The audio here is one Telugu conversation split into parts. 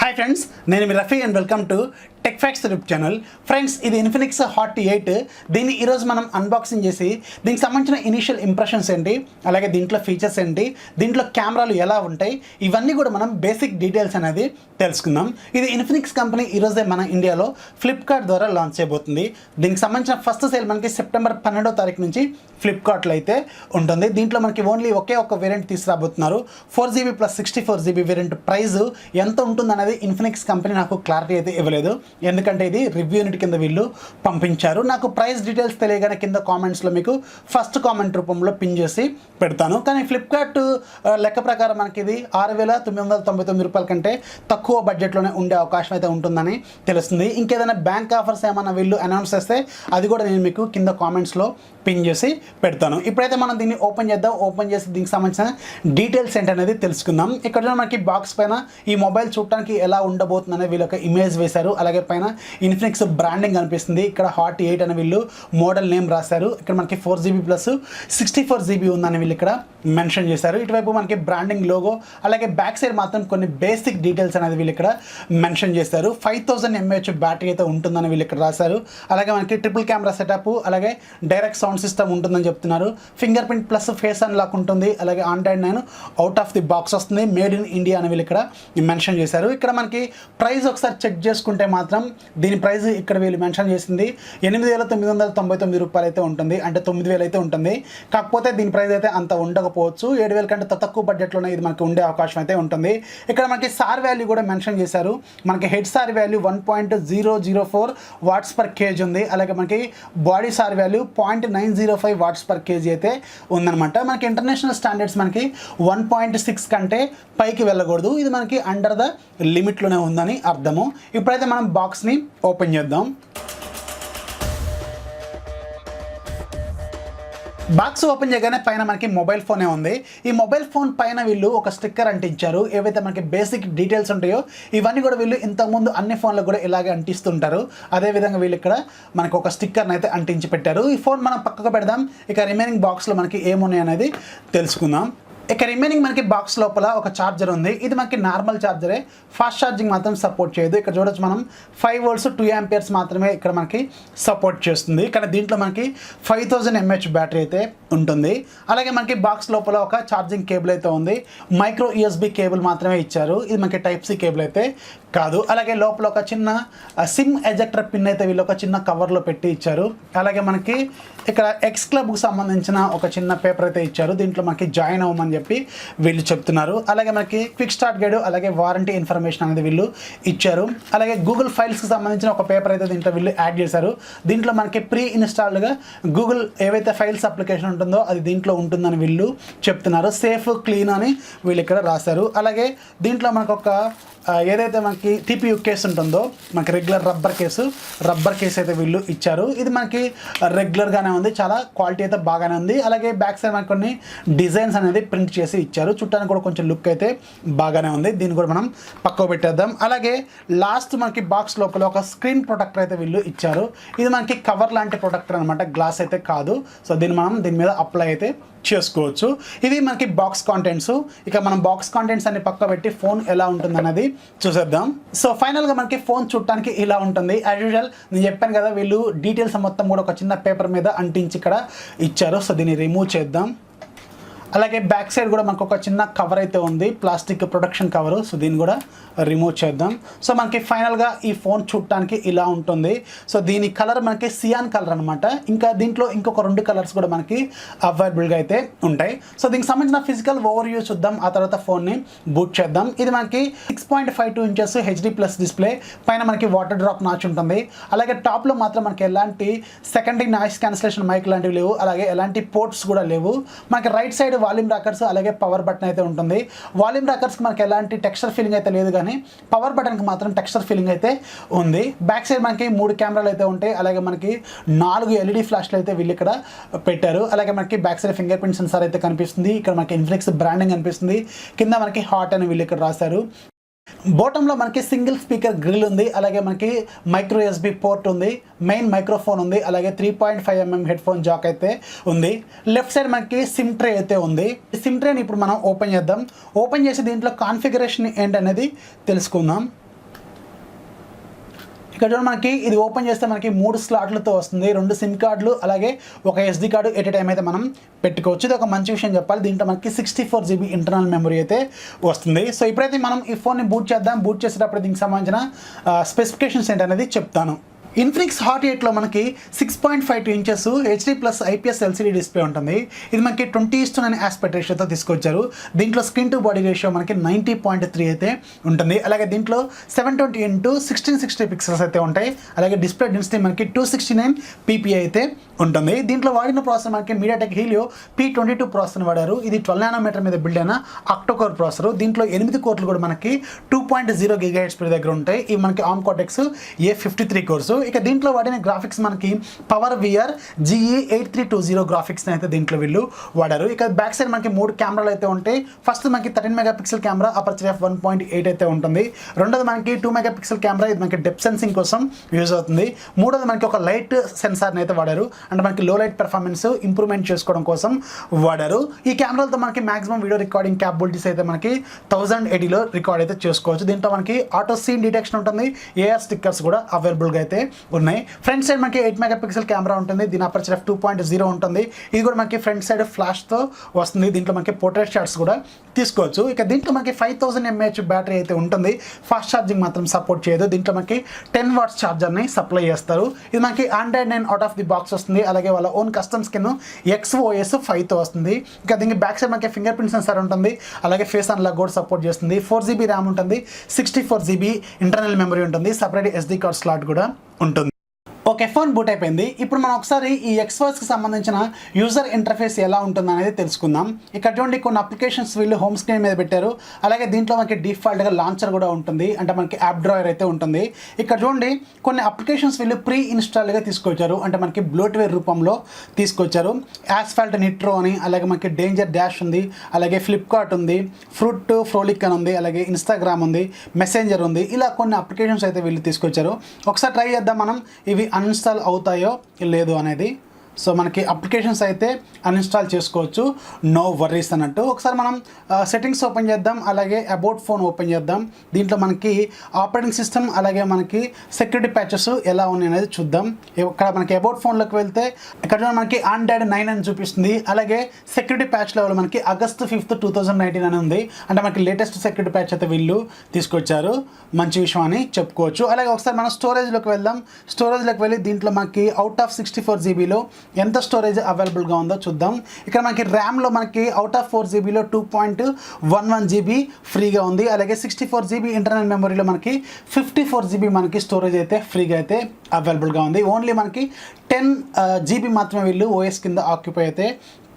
హాయ్ ఫ్రెండ్స్, నేను మీ Rafi and welcome to tech facts YouTube channel. Friends, ఇది ఇన్ఫినిక్స్ హాట్ 8. దీన్ని ఈరోజు మనం అన్బాక్సింగ్ చేసి దీనికి సంబంధించిన ఇనీషియల్ ఇంప్రెషన్స్ ఏంటి, అలాగే దీంట్లో ఫీచర్స్ ఏంటి, దీంట్లో కెమెరాలు ఎలా ఉంటాయి, ఇవన్నీ కూడా మనం బేసిక్ డీటెయిల్స్ అనేది తెలుసుకుందాం. ఇది ఇన్ఫినిక్స్ కంపెనీ ఈరోజే మన ఇండియాలో ఫ్లిప్కార్ట్ ద్వారా లాంచ్ చేయబోతుంది. దీనికి సంబంధించిన ఫస్ట్ సేల్ మనకి సెప్టెంబర్ 12వ తారీఖు నుంచి ఫ్లిప్కార్ట్లో అయితే ఉంటుంది. దీంట్లో మనకి ఓన్లీ ఒకే ఒక variant తీసుకురాబోతున్నారు. 4GB + 64GB variant price ఎంత ఉంటుందనేది ఇన్ఫినిక్స్ కంపెనీ నాకు క్లారిటీ అయితే ఇవ్వలేదు, ఎందుకంటే ఇది రివ్యూ యూనిట్ కింద వీళ్ళు పంపించారు. నాకు ప్రైస్ డీటెయిల్స్ తెలియగానే కింద కామెంట్స్లో మీకు ఫస్ట్ కామెంట్ రూపంలో పిన్ చేసి పెడతాను. కానీ ఫ్లిప్కార్ట్ లెక్క ప్రకారం మనకి ఇది 6,999 రూపాయల కంటే తక్కువ బడ్జెట్లోనే ఉండే అవకాశం అయితే ఉంటుందని తెలుస్తుంది. ఇంకేదైనా బ్యాంక్ ఆఫర్స్ ఏమైనా వీళ్ళు అనౌన్స్ చేస్తే అది కూడా నేను మీకు కింద కామెంట్స్లో పిన్ చేసి పెడతాను. ఇప్పుడైతే మనం దీన్ని ఓపెన్ చేద్దాం. ఓపెన్ చేసి దీనికి సంబంధించిన డీటెయిల్స్ ఏంటనేది తెలుసుకుందాం. ఇక్కడ మనకి బాక్స్ పైన ఈ మొబైల్ చూడటానికి ఎలా ఉండబోతుందనే వీళ్ళు ఒక ఇమేజ్ వేశారు. అలాగే పైన ఇన్ఫినిక్స్ బ్రాండింగ్ కనిపిస్తుంది. ఇక్కడ హాట్ 8 అని వీళ్ళు మోడల్ నేమ్ రాశారు. ఇక్కడ మనకి 4GB + 64GB ఉందని వీళ్ళు ఇక్కడ మెన్షన్ చేశారు. ఇటువైపు మనకి బ్రాండింగ్ లోగో, అలాగే బ్యాక్ సైడ్ మాత్రం కొన్ని బేసిక్ డీటెయిల్స్ అనేది వీళ్ళు ఇక్కడ మెన్షన్ చేశారు. 5000 mAh బ్యాటరీ అయితే ఉంటుందని వీళ్ళు ఇక్కడ రాశారు. అలాగే మనకి ట్రిపుల్ కెమెరా సెటప్, అలాగే డైరెక్ట్ సౌండ్ సిస్టమ్ ఉంటుందని చెప్తున్నారు. Finger print plus face unlock ఉంటుంది. అలాగే Android 9 out of the box వస్తుంది. మేడ్ ఇన్ ఇండియా అని వీళ్ళు ఇక్కడ మెన్షన్ చేశారు. ఇక్కడ మనకి ప్రైస్ ఒకసారి చెక్ చేసుకుంటే మాత్రం దీని ప్రైస్ ఇక్కడ వీళ్ళు మెన్షన్ చేసింది 8,999 రూపాయలు అయితే ఉంటుంది, అంటే 9,000 అయితే ఉంటుంది. కాకపోతే దీని ప్రైస్ అయితే అంత ఉండకపోవచ్చు. 7,000 కంటే తక్కువ బడ్జెట్లోనే ఇది మనకి ఉండే అవకాశం అయితే ఉంటుంది. ఇక్కడ మనకి సార్ వాల్యూ కూడా మెన్షన్ చేశారు. మనకి హెడ్ సార్ వాల్యూ 1.004 వాట్స్/kg ఉంది. అలాగే మనకి బాడీ సార్ వాల్యూ 0.905 వాట్స్/kg అయితే ఉందన్నమాట. మనకి ఇంటర్నేషనల్ స్టాండర్డ్స్ మనకి 1.6 కంటే పైకి వెళ్ళకూడదు. ఇది మనకి అండర్ ద లిమిట్లోనే ఉందని అర్థము. ఇప్పుడైతే మనం బాక్స్ని ఓపెన్ చేద్దాం. బాక్స్ ఓపెన్ చేయగానే పైన మనకి మొబైల్ ఫోనే ఉంది. ఈ మొబైల్ ఫోన్ పైన వీళ్ళు ఒక స్టిక్కర్ అంటించారు. ఏవైతే మనకి బేసిక్ డీటెయిల్స్ ఉంటాయో ఇవన్నీ కూడా వీళ్ళు ఇంతకుముందు అన్ని ఫోన్లకు కూడా ఇలాగే అంటిస్తుంటారు. అదేవిధంగా వీళ్ళు ఇక్కడ మనకు ఒక స్టిక్కర్ని అయితే అంటించి పెట్టారు. ఈ ఫోన్ మనం పక్కకు పెడదాం. ఇక రిమైనింగ్ బాక్స్లో మనకి ఏమున్నాయి అనేది తెలుసుకుందాం. ఇక రిమైనింగ్ మనకి బాక్స్ లోపల ఒక ఛార్జర్ ఉంది. ఇది మనకి నార్మల్ ఛార్జరే, ఫాస్ట్ ఛార్జింగ్ మాత్రం సపోర్ట్ చేయదు. ఇక్కడ చూడొచ్చు మనం 5 volts 2 amperes మాత్రమే ఇక్కడ మనకి సపోర్ట్ చేస్తుంది. కానీ దీంట్లో మనకి 5000 mAh బ్యాటరీ అయితే ఉంటుంది. అలాగే మనకి బాక్స్ లోపల ఒక ఛార్జింగ్ కేబుల్ అయితే ఉంది. మైక్రో USB కేబుల్ మాత్రమే ఇచ్చారు. ఇది మనకి Type-C కేబుల్ అయితే కాదు. అలాగే లోపల ఒక చిన్న సిమ్ ఎజెక్టర్ పిన్ అయితే వీళ్ళు ఒక చిన్న కవర్లో పెట్టి ఇచ్చారు. అలాగే మనకి ఇక్కడ ఎక్స్ క్లబ్కి సంబంధించిన ఒక చిన్న పేపర్ అయితే ఇచ్చారు. దీంట్లో మనకి జాయిన్ అవ్వమని చెప్పి వీళ్ళు చెప్తున్నారు. అలాగే మనకి క్విక్ స్టార్ట్ గైడ్, అలాగే వారంటీ ఇన్ఫర్మేషన్ అనేది వీళ్ళు ఇచ్చారు. అలాగే గూగుల్ ఫైల్స్కి సంబంధించిన ఒక పేపర్ అయితే దీంట్లో వీళ్ళు యాడ్ చేశారు. దీంట్లో మనకి ప్రీ ఇన్స్టాల్డ్గా గూగుల్ ఏవైతే ఫైల్స్ అప్లికేషన్ ఉంటుందో అది దీంట్లో ఉంటుందని వీళ్ళు చెప్తున్నారు. సేఫ్ క్లీన్ అని వీళ్ళు ఇక్కడ రాశారు. అలాగే దీంట్లో మనకు ఒక ఏదైతే మనకి TPU కేసు ఉంటుందో మనకి రెగ్యులర్ రబ్బర్ కేసు అయితే వీళ్ళు ఇచ్చారు. ఇది మనకి రెగ్యులర్గానే ఉంది, చాలా క్వాలిటీ అయితే బాగానే ఉంది. అలాగే బ్యాక్ సైడ్ మనకి కొన్ని డిజైన్స్ అనేది ప్రింట్ చేసి ఇచ్చారు. చుట్టానికి కూడా కొంచెం లుక్ అయితే బాగానే ఉంది. దీన్ని కూడా మనం పక్కకు పెట్టేద్దాం. అలాగే లాస్ట్ మనకి బాక్స్ లోపల ఒక స్క్రీన్ ప్రొటెక్టర్ అయితే వీళ్ళు ఇచ్చారు. ఇది మనకి కవర్ లాంటి ప్రొటెక్టర్ అనమాట, గ్లాస్ అయితే కాదు. సో దీన్ని మనం దీని మీద అప్లై అయితే చేసుకోవచ్చు. ఇవి మనకి బాక్స్ కాంటెంట్స్. ఇక మనం బాక్స్ కాంటెంట్స్ అన్ని పక్క పెట్టి ఫోన్ ఎలా ఉంటుంది అన్నది చూసేద్దాం. సో ఫైనల్గా మనకి ఫోన్ చూడటానికి ఇలా ఉంటుంది. యాజ్ యూజువల్ నేను చెప్పాను కదా, వీళ్ళు డీటెయిల్స్ మొత్తం కూడా ఒక చిన్న పేపర్ మీద అంటించి ఇక్కడ ఇచ్చారు. సో దీన్ని రిమూవ్ చేద్దాం. అలాగే బ్యాక్ సైడ్ కూడా మనకు ఒక చిన్న కవర్ అయితే ఉంది, ప్లాస్టిక్ ప్రొటెక్షన్ కవరు. సో దీన్ని కూడా రిమూవ్ చేద్దాం. సో మనకి ఫైనల్గా ఈ ఫోన్ చూడటానికి ఇలా ఉంటుంది. సో దీని కలర్ మనకి సియాన్ కలర్ అనమాట. ఇంకా దీంట్లో ఇంకొక 2 కలర్స్ కూడా మనకి అవైలబుల్గా అయితే ఉంటాయి. సో దీనికి సంబంధించిన ఫిజికల్ ఓవర్వ్యూ చూద్దాం, ఆ తర్వాత ఫోన్ని బూట్ చేద్దాం. ఇది మనకి 6.52 inches HD+ డిస్ప్లే, పైన మనకి వాటర్ డ్రాప్ నాచ్ ఉంటుంది. అలాగే టాప్లో మాత్రం మనకి ఎలాంటి సెకండరీ నాయిస్ క్యాన్సిలేషన్ మైక్ లాంటివి లేవు. అలాగే ఎలాంటి పోర్ట్స్ కూడా లేవు. మనకి రైట్ సైడ్ వాల్యూమ్ రాకర్స్, అలాగే పవర్ బటన్ అయితే ఉంటుంది. వాల్యూమ్ రాకర్స్కి మనకి ఎలాంటి టెక్స్చర్ ఫీలింగ్ అయితే లేదు, కానీ పవర్ బటన్కి మాత్రం టెక్స్చర్ ఫీలింగ్ అయితే ఉంది. బ్యాక్ సైడ్ మనకి 3 కెమెరాలు అయితే ఉంటాయి. అలాగే మనకి 4 LED ఫ్లాష్లు అయితే వీళ్ళు ఇక్కడ పెట్టారు. అలాగే మనకి back side finger print censor అయితే కనిపిస్తుంది. ఇక్కడ మనకి ఇన్ఫినిక్స్ బ్రాండింగ్ కనిపిస్తుంది. కింద మనకి హాట్ అని వీళ్ళు ఇక్కడ రాశారు. బాటంలో మనకి సింగిల్ స్పీకర్ గ్రిల్ ఉంది. అలాగే మనకి మైక్రో USB పోర్ట్ ఉంది, మెయిన్ మైక్రోఫోన్ ఉంది. అలాగే 3.5 mm హెడ్ ఫోన్ జాక్ అయితే ఉంది. లెఫ్ట్ సైడ్ మనకి సిమ్ ట్రే అయితే ఉంది. ఈ సిమ్ ట్రేని ఇప్పుడు మనం ఓపెన్ చేద్దాం. ఓపెన్ చేసి దీంట్లో కాన్ఫిగరేషన్ ఏంటనేది తెలుసుకుందాం. ఇక్కడ చూడండి మనకి ఇది ఓపెన్ చేస్తే మనకి 3 స్లాట్లతో వస్తుంది, 2 సిమ్ కార్డులు అలాగే ఒక SD కార్డు ఎట్ టైం అయితే మనం పెట్టుకోవచ్చు. ఇది ఒక మంచి విషయం చెప్పాలి. దీంట్లో మనకి 64 GB ఇంటర్నల్ మెమరీ అయితే వస్తుంది. సో ఇప్పుడైతే మనం ఈ ఫోన్ని బూట్ చేద్దాం. బూట్ చేసేటప్పుడు దీనికి సంబంధించిన స్పెసిఫికేషన్స్ ఏంటనేది చెప్తాను. ఇన్ఫినిక్స్ హాట్ 8లో మనకి 6.52 inches HD+ IPS LCD display ఉంటుంది. ఇది మనకి 20:9 ఆస్పెక్ట్ రేషియోతో తీసుకొచ్చారు. దీంట్లో స్క్రీన్ టు బాడీ రేషియో మనకి 90.3 అయితే ఉంటుంది. అలాగే దీంట్లో 720x1660 పిక్సెల్స్ అయితే ఉంటాయి. అలాగే డిస్ప్లే డెన్సిటీ మనకి 269 ppi అయితే ఉంటుంది. దీంట్లో వాడిన ప్రాసెసర్ మనకి MediaTek Helio P22 ప్రాసెసర్ వాడారు. ఇది 12 nm మీద బిల్డ్ అయిన ఆక్టోకోర్ ప్రాసెసర్. దీంట్లో 8 కోర్లు కూడా మనకి 2.0 GHz దగ్గర ఉంటాయి. ఇవి మనకి ARM Cortex A53 కోర్సు. ఇక దీంట్లో వాడిన గ్రాఫిక్స్ మనకి PowerVR GE8320 గ్రాఫిక్స్ అయితే దీంట్లో వీళ్ళు వాడారు. ఇక బ్యాక్ సైడ్ మనకి 3 కెమెరాలు అయితే ఉంటాయి. ఫస్ట్ మనకి 13 మెగాపిక్సెల్ కెమెరా అపర్చర్ f1.8 అయితే ఉంటుంది. రెండోది మనకి 2 మెగాపిక్సెల్ కెమెరా, ఇది మనకి డెప్త్ సెన్సింగ్ కోసం యూజ్ అవుతుంది. మూడోది మనకి ఒక లైట్ సెన్సార్ని అయితే వాడారు, అంటే మనకి లో లైట్ పెర్ఫార్మెన్స్ ఇంప్రూవ్మెంట్ చేసుకోవడం కోసం వాడారు. ఈ కెమెరాలతో మనకి మాక్సిమం వీడియో రికార్డింగ్ క్యాపబిలిటీస్ అయితే మనకి 1080లో రికార్డ్ అయితే చేసుకోవచ్చు. దీంట్లో మనకి ఆటో సీన్ డిటెక్షన్ ఉంటుంది, AR స్టిక్కర్స్ కూడా అవైలబుల్గా అయితే ఉన్నాయి. ఫ్రంట్ సైడ్ మనకి 8 మెగాపిక్సెల్ కెమెరా ఉంటుంది. దీని అపర్చర్ f2.0 ఉంటుంది. ఇది కూడా మనకి ఫ్రంట్ సైడ్ ఫ్లాష్తో వస్తుంది. దీంట్లో మనకి పోర్ట్రేట్ షాట్స్ కూడా తీసుకోవచ్చు. ఇక దీంట్లో మనకి 5000 mAh బ్యాటరీ అయితే ఉంటుంది. ఫాస్ట్ ఛార్జింగ్ మాత్రం సపోర్ట్ చేయదు. దీంట్లో మనకి 10 వాట్స్ ఛార్జర్ని సప్లై చేస్తారు. ఇది మనకి Android 9 out of the box వస్తుంది. అలాగే వాళ్ళ ఓన్ కస్టమ్ స్కిన్ XOS 5తో వస్తుంది. ఇక దీనికి బ్యాక్ సైడ్ మనకి ఫింగర్ ప్రింట్ సెన్సార్ ఉంటుంది. అలాగే ఫేస్ అన్లాక్ కూడా సపోర్ట్ చేస్తుంది. 4GB ర్యామ్ ఉంటుంది, 64GB ఇంటర్నల్ మెమరీ ఉంటుంది, సపరేట్ SD కార్డ్ స్లాట్ కూడా ఉంటుంది. ఓకే, ఫోన్ బూట్ అయిపోయింది. ఇప్పుడు మనం ఒకసారి ఈ XOSకి సంబంధించిన యూజర్ ఇంటర్ఫేస్ ఎలా ఉంటుంది అనేది తెలుసుకుందాం. ఇక్కడ చూడండి కొన్ని అప్లికేషన్స్ వీళ్ళు హోమ్ స్క్రీన్ మీద పెట్టారు. అలాగే దీంట్లో మనకి డిఫాల్ట్గా లాంచర్ కూడా ఉంటుంది, అంటే మనకి యాప్ డ్రాయర్ అయితే ఉంటుంది. ఇక్కడ చూడండి కొన్ని అప్లికేషన్స్ వీళ్ళు ప్రీ ఇన్స్టాల్గా తీసుకొచ్చారు, అంటే మనకి బ్లోట్వేర్ రూపంలో తీసుకొచ్చారు. యాస్ఫాల్ట్ నిట్రో అని, అలాగే మనకి డేంజర్ డాష్ ఉంది, అలాగే ఫ్లిప్కార్ట్ ఉంది, ఫ్రూట్ ఫ్రోలిక్ అని ఉంది, అలాగే ఇన్స్టాగ్రామ్ ఉంది, మెసెంజర్ ఉంది. ఇలా కొన్ని అప్లికేషన్స్ అయితే వీళ్ళు తీసుకొచ్చారు. ఒకసారి ట్రై చేద్దాం మనం ఇవి అన్ఇన్స్టాల్ అవుతాయో లేదు అనేది. సో మనకి అప్లికేషన్స్ అయితే అన్ఇన్స్టాల్ చేసుకోవచ్చు, నో వర్రీస్ అన్నట్టు. ఒకసారి మనం సెట్టింగ్స్ ఓపెన్ చేద్దాం, అలాగే అబౌట్ ఫోన్ ఓపెన్ చేద్దాం. దీంట్లో మనకి ఆపరేటింగ్ సిస్టమ్ అలాగే మనకి సెక్యూరిటీ ప్యాచెస్ ఎలా ఉన్నాయి అనేది చూద్దాం. ఇక్కడ మనకి అబౌట్ ఫోన్లోకి వెళ్తే ఇక్కడ మనకి Android 9 అని చూపిస్తుంది. అలాగే సెక్యూరిటీ ప్యాచ్ లెవెల్ మనకి August 5th 2019 అని ఉంది, అంటే మనకి లేటెస్ట్ సెక్యూరిటీ ప్యాచ్ అయితే వీళ్ళు తీసుకొచ్చారు. మంచి విషయం అని చెప్పుకోవచ్చు. అలాగే ఒకసారి మనం స్టోరేజ్లోకి వెళ్దాం. స్టోరేజ్లోకి వెళ్ళి దీంట్లో మనకి అవుట్ ఆఫ్ 64GBలో ఎంత స్టోరేజ్ అవైలబుల్గా ఉందో చూద్దాం. ఇక్కడ మనకి ర్యామ్లో మనకి అవుట్ ఆఫ్ 4GBలో 2.11GB ఫ్రీగా ఉంది. అలాగే 64GB ఇంటర్నల్ మెమరీలో మనకి 54GB మనకి స్టోరేజ్ అయితే ఫ్రీగా అయితే అవైలబుల్గా ఉంది. ఓన్లీ మనకి 10GB మాత్రమే వీళ్ళు OS కింద ఆక్యుపై అయితే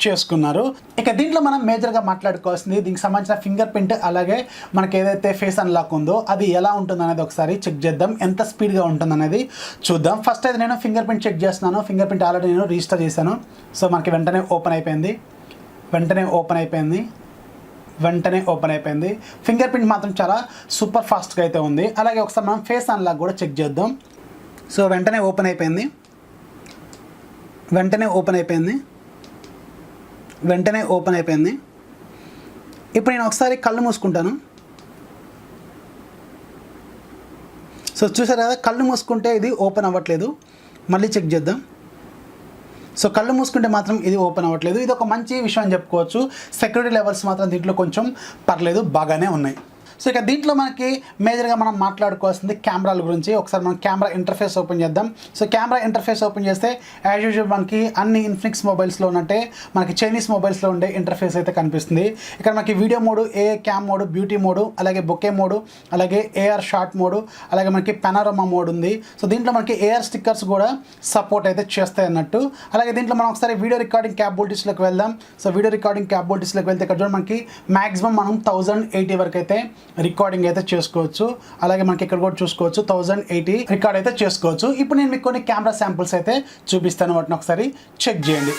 చేసుకున్నారు. ఇక దీంట్లో మనం మేజర్గా మాట్లాడుకోవాల్సింది దీనికి సంబంధించిన ఫింగర్ ప్రింట్, అలాగే మనకి ఏదైతే ఫేస్ అన్లాక్ ఉందో అది ఎలా ఉంటుంది అనేది ఒకసారి చెక్ చేద్దాం, ఎంత స్పీడ్గా ఉంటుంది అనేది చూద్దాం. ఫస్ట్ అయితే నేను ఫింగర్ ప్రింట్ చెక్ చేస్తున్నాను. ఫింగర్ ప్రింట్ ఆల్రెడీ నేను రిజిస్టర్ చేశాను. సో మనకి వెంటనే ఓపెన్ అయిపోయింది. ఫింగర్ ప్రింట్ మాత్రం చాలా సూపర్ ఫాస్ట్గా అయితే ఉంది. అలాగే ఒకసారి మనం ఫేస్ అన్లాక్ కూడా చెక్ చేద్దాం. సో వెంటనే ఓపెన్ అయిపోయింది. ఇప్పుడు నేను ఒకసారి కళ్ళు మూసుకుంటాను. సో చూసారు కదా, కళ్ళు మూసుకుంటే ఇది ఓపెన్ అవ్వట్లేదు. మళ్ళీ చెక్ చేద్దాం. సో కళ్ళు మూసుకుంటే మాత్రం ఇది ఓపెన్ అవ్వట్లేదు. ఇది ఒక మంచి విషయం అని చెప్పుకోవచ్చు. సెక్యూరిటీ లెవెల్స్ మాత్రం దీంట్లో కొంచెం పర్లేదు, బాగానే ఉన్నాయి. సో ఇక దీంట్లో మనకి మేజర్గా మనం మాట్లాడుకోవాల్సింది కెమెరాల గురించి. ఒకసారి మనం కెమెరా ఇంటర్ఫేస్ ఓపెన్ చేద్దాం. సో కెమెరా ఇంటర్ఫేస్ ఓపెన్ చేస్తే యాజ్ యూజువల్ మనకి అన్ని ఇన్ఫినిక్స్ మొబైల్స్లో ఉన్నట్టే మనకి చైనీస్ మొబైల్స్లో ఉండే ఇంటర్ఫేస్ అయితే కనిపిస్తుంది. ఇక్కడ మనకి video mode, AA cam mode, beauty mode, అలాగే బొకే మోడు, అలాగే AR షార్ట్ మోడు, అలాగే మనకి పెనారోమా మోడ్ ఉంది. సో దీంట్లో మనకి AR స్టిక్కర్స్ కూడా సపోర్ట్ అయితే చేస్తాయి అన్నట్టు. అలాగే దీంట్లో మనం ఒకసారి వీడియో రికార్డింగ్ క్యాపబిలిటీస్లోకి వెళ్దాం. సో వీడియో రికార్డింగ్ క్యాపబిలిటీస్లోకి వెళ్తే ఇక్కడ చూడండి మనకి మ్యాక్సిమం మనం 1080 వరకు అయితే రికార్డింగ్ అయితే చేసుకోవచ్చు. అలాగే మనకి ఇక్కడ కూడా చూసుకోవచ్చు 1080 రికార్డ్ అయితే చేసుకోవచ్చు. ఇప్పుడు నేను మీకు కొన్ని కెమెరా శాంపుల్స్ అయితే చూపిస్తాను, వాటిని ఒకసారి చెక్ చేయండి.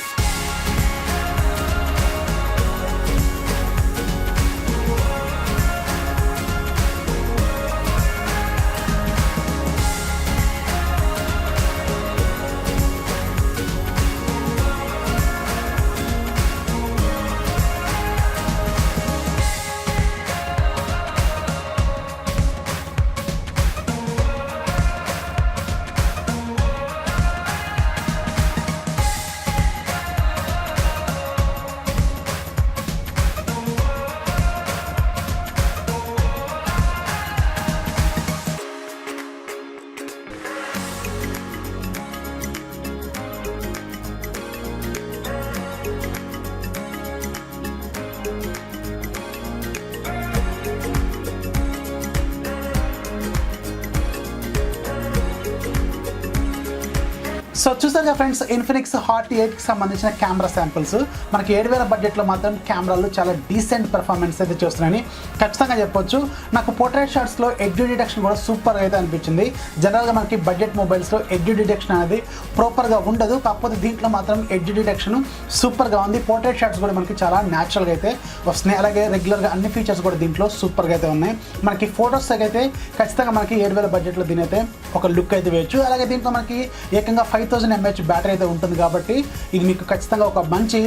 సో చూసారుగా ఫ్రెండ్స్, ఇన్ఫినిక్స్ హాట్ 8కి సంబంధించిన కెమెరా శాంపిల్స్. మనకి 7,000 బడ్జెట్లో మాత్రం కెమెరాలు చాలా డీసెంట్ పెర్ఫార్మెన్స్ అయితే చూస్తున్నాయని ఖచ్చితంగా చెప్పొచ్చు. నాకు పోర్ట్రేట్ షాట్స్లో ఎడ్జ్ డిటెక్షన్ కూడా సూపర్గా అయితే అనిపించింది. జనరల్గా మనకి బడ్జెట్ మొబైల్స్లో ఎడ్జ్ డిటెక్షన్ అనేది ప్రాపర్గా ఉండదు, కాకపోతే దీంట్లో మాత్రం ఎడ్జ్ డిటెక్షన్ సూపర్గా ఉంది. పోర్ట్రేట్ షాట్స్ కూడా మనకి చాలా న్యాచురల్గా అయితే వస్తున్నాయి. అలాగే రెగ్యులర్గా అన్ని ఫీచర్స్ కూడా దీంట్లో సూపర్గా అయితే ఉన్నాయి. మనకి ఫొటోస్ అయితే ఖచ్చితంగా మనకి 7,000 బడ్జెట్లో దీని అయితే ఒక లుక్ అయితే వేయచ్చు. అలాగే దీంట్లో మనకి ఏకంగా 5000 mAh బ్యాటరీ అయితే ఉంటుంది కాబట్టి ఇది మీకు ఖచ్చితంగా ఒక మంచి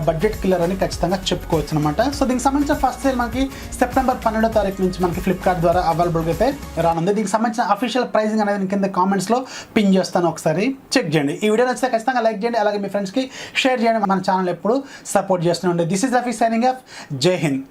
బడ్జెట్ కిల్లర్ అని ఖచ్చితంగా చెప్పుకోవచ్చు అనమాట. సో దీనికి సంబంధించిన ఫస్ట్ సేల్ మనకి సెప్టెంబర్ 12వ తారీఖు నుంచి మనకి ఫ్లిప్కార్ట్ ద్వారా అవైలబుల్గా అయితే రానుంది. దీనికి సంబంధించిన అఫీషియల్ ప్రైసింగ్ అనేది నేను కింద కామెంట్స్లో పిన్ చేస్తాను, ఒకసారి చెక్ చేయండి. ఈ వీడియో నచ్చితే ఖచ్చితంగా లైక్ చేయండి, అలాగే మీ ఫ్రెండ్స్కి షేర్ చేయండి. మన ఛానల్ ఎప్పుడు సపోర్ట్ చేస్తూనే ఉండే. This is Rafi signing off. జై హింద్.